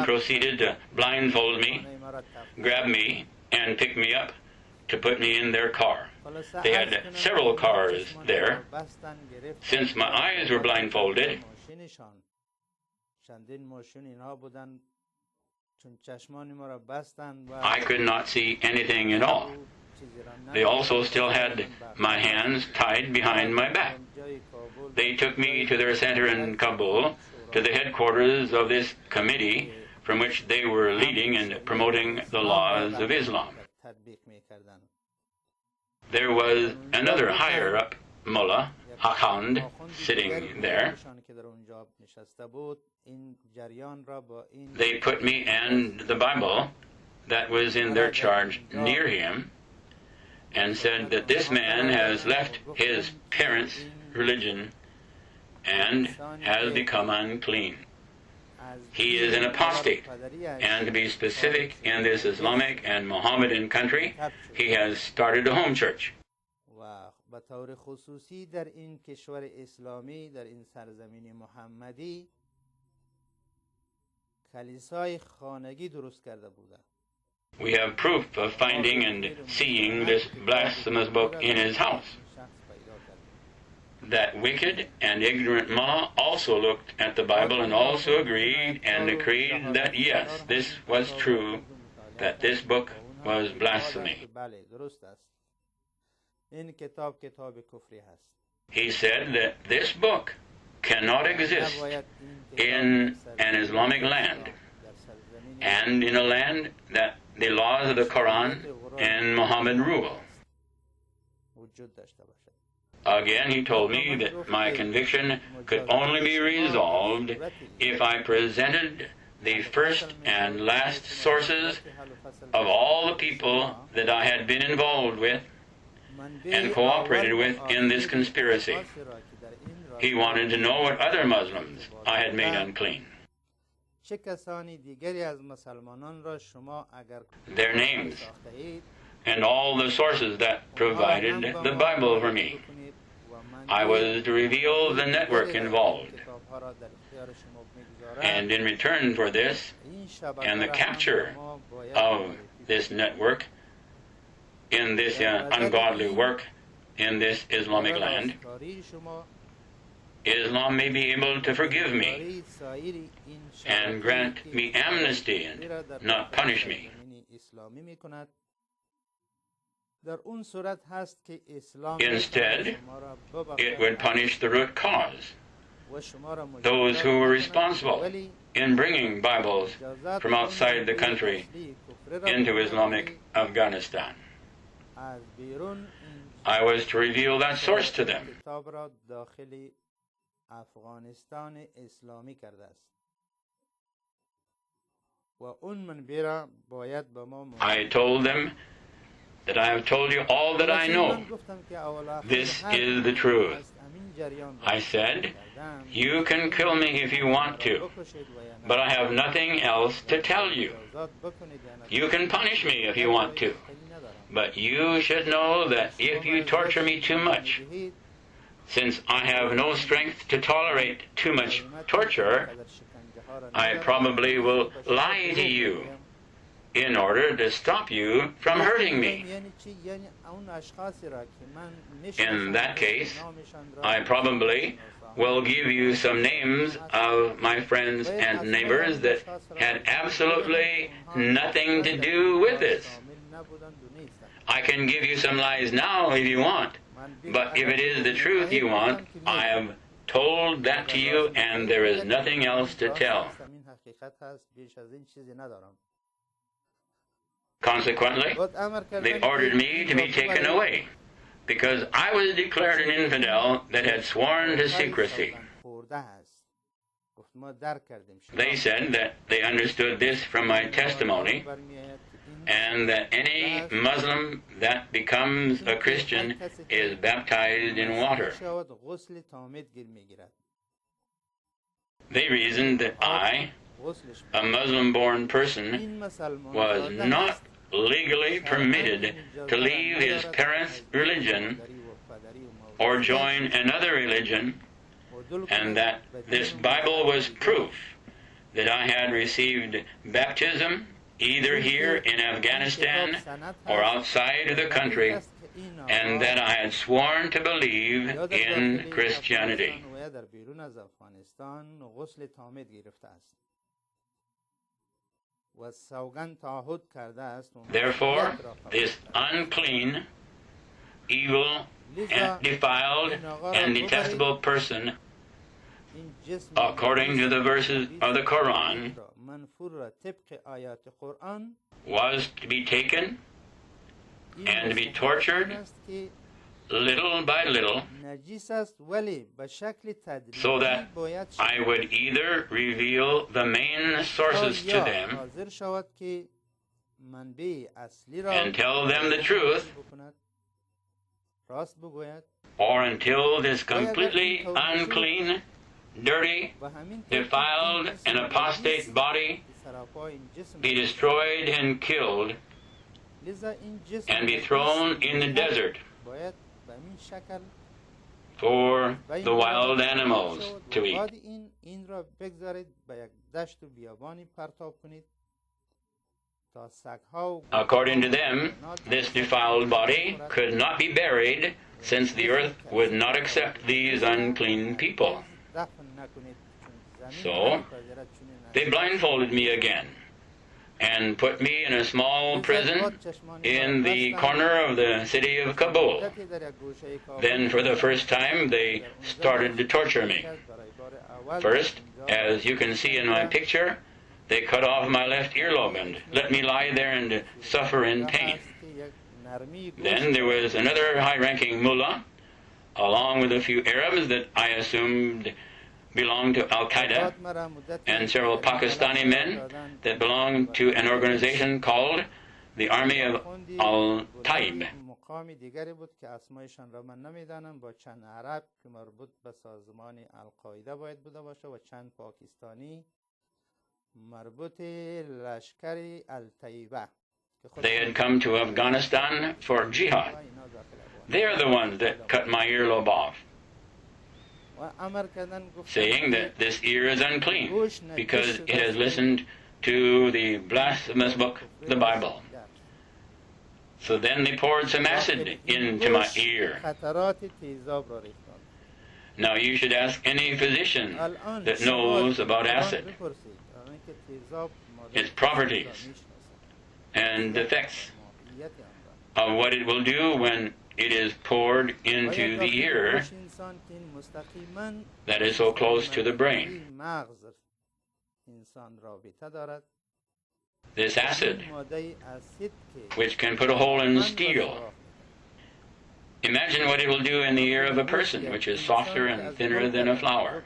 proceeded to blindfold me, grab me, and pick me up to put me in their car. They had several cars there. Since my eyes were blindfolded, I could not see anything at all. They also still had my hands tied behind my back. They took me to their center in Kabul, to the headquarters of this committee from which they were leading and promoting the laws of Islam. There was another higher-up mullah, Akhand, sitting there. They put me and the Bible that was in their charge near him and said that this man has left his parents' religion and has become unclean. He is an apostate, and to be specific, in this Islamic and Mohammedan country, he has started a home church. We have proof of finding and seeing this blasphemous book in his house. That wicked and ignorant mullah also looked at the Bible and also agreed and decreed that yes, this was true, that this book was blasphemy. He said that this book cannot exist in an Islamic land and in a land that the laws of the Quran and Muhammad rule. Again, he told me that my conviction could only be resolved if I presented the first and last sources of all the people that I had been involved with and cooperated with in this conspiracy. He wanted to know what other Muslims I had made unclean. Their names and all the sources that provided the Bible for me. I was to reveal the network involved. And in return for this and the capture of this network in this ungodly work in this Islamic land, Islam may be able to forgive me and grant me amnesty and not punish me. Instead, it would punish the root cause, those who were responsible in bringing Bibles from outside the country into Islamic Afghanistan. I was to reveal that source to them. I told them that I have told you all that I know. This is the truth. I said, you can kill me if you want to, but I have nothing else to tell you. You can punish me if you want to, but you should know that if you torture me too much, since I have no strength to tolerate too much torture, I probably will lie to you in order to stop you from hurting me. In that case, I probably will give you some names of my friends and neighbors that had absolutely nothing to do with this. I can give you some lies now if you want, but if it is the truth you want, I have told that to you and there is nothing else to tell. Consequently, they ordered me to be taken away because I was declared an infidel that had sworn to secrecy. They said that they understood this from my testimony and that any Muslim that becomes a Christian is baptized in water. They reasoned that I, a Muslim-born person, was not legally permitted to leave his parents' religion or join another religion, and that this Bible was proof that I had received baptism either here in Afghanistan or outside of the country, and that I had sworn to believe in Christianity. Therefore, this unclean, evil, and defiled, and detestable person, according to the verses of the Quran, was to be taken and to be tortured little by little, so that I would either reveal the main sources to them and tell them the truth, or until this completely unclean, dirty, defiled, and apostate body be destroyed and killed and be thrown in the desert for the wild animals to eat. According to them, this defiled body could not be buried, since the earth would not accept these unclean people. So they blindfolded me again and put me in a small prison in the corner of the city of Kabul. Then for the first time they started to torture me. First, as you can see in my picture, they cut off my left earlobe and let me lie there and suffer in pain. Then there was another high-ranking mullah, along with a few Arabs that I assumed belonged to Al-Qaeda, and several Pakistani men that belonged to an organization called the Army of Al-Taib. They had come to Afghanistan for jihad. They are the ones that cut my earlobe off, saying that this ear is unclean because it has listened to the blasphemous book, the Bible. So then they poured some acid into my ear. Now you should ask any physician that knows about acid, its properties and the effects of what it will do when it is poured into the ear that is so close to the brain. This acid, which can put a hole in steel. Imagine what it will do in the ear of a person, which is softer and thinner than a flower.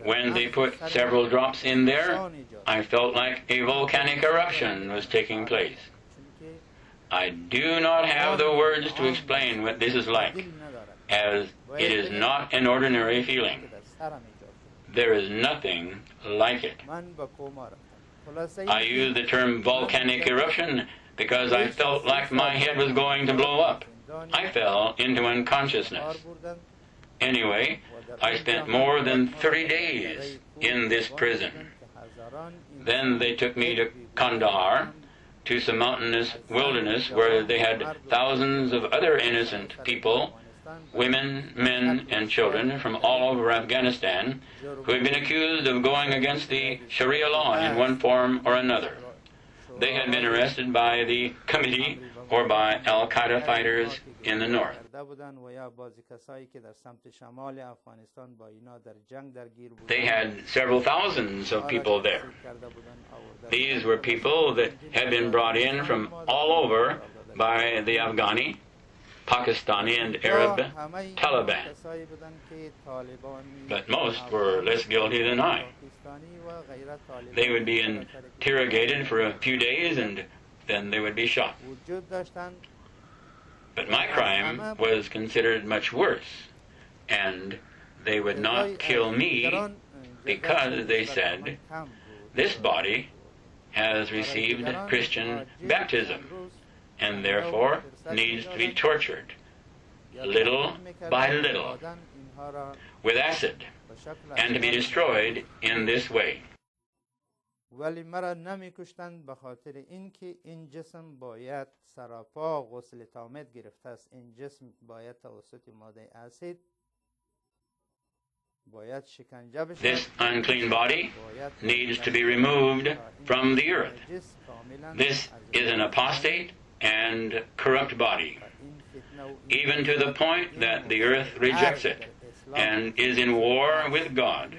When they put several drops in there, I felt like a volcanic eruption was taking place. I do not have the words to explain what this is like, as it is not an ordinary feeling. There is nothing like it. I use the term volcanic eruption because I felt like my head was going to blow up. I fell into unconsciousness. Anyway, I spent more than 30 days in this prison. Then they took me to Kandahar, to some mountainous wilderness where they had thousands of other innocent people, women, men, and children from all over Afghanistan, who had been accused of going against the Sharia law in one form or another. They had been arrested by the committee or by Al-Qaeda fighters in the north. They had several thousands of people there. These were people that had been brought in from all over by the Afghani, Pakistani, and Arab Taliban. But most were less guilty than I. They would be interrogated for a few days and then they would be shot. But my crime was considered much worse, and they would not kill me because they said, this body has received Christian baptism and therefore needs to be tortured little by little with acid and to be destroyed in this way. ولی مرا نمی کشتند به خاطر اینکه این جسم باید سراپا غسل تامت گرفته است. این جسم باید توسط ماده اسید باید شکنجه بشود. This unclean body needs to be removed from the earth. This is an apostate and corrupt body, even to the point that the earth rejects it and is in war with God.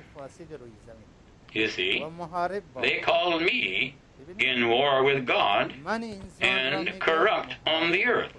You see, they call me in war with God and corrupt on the earth.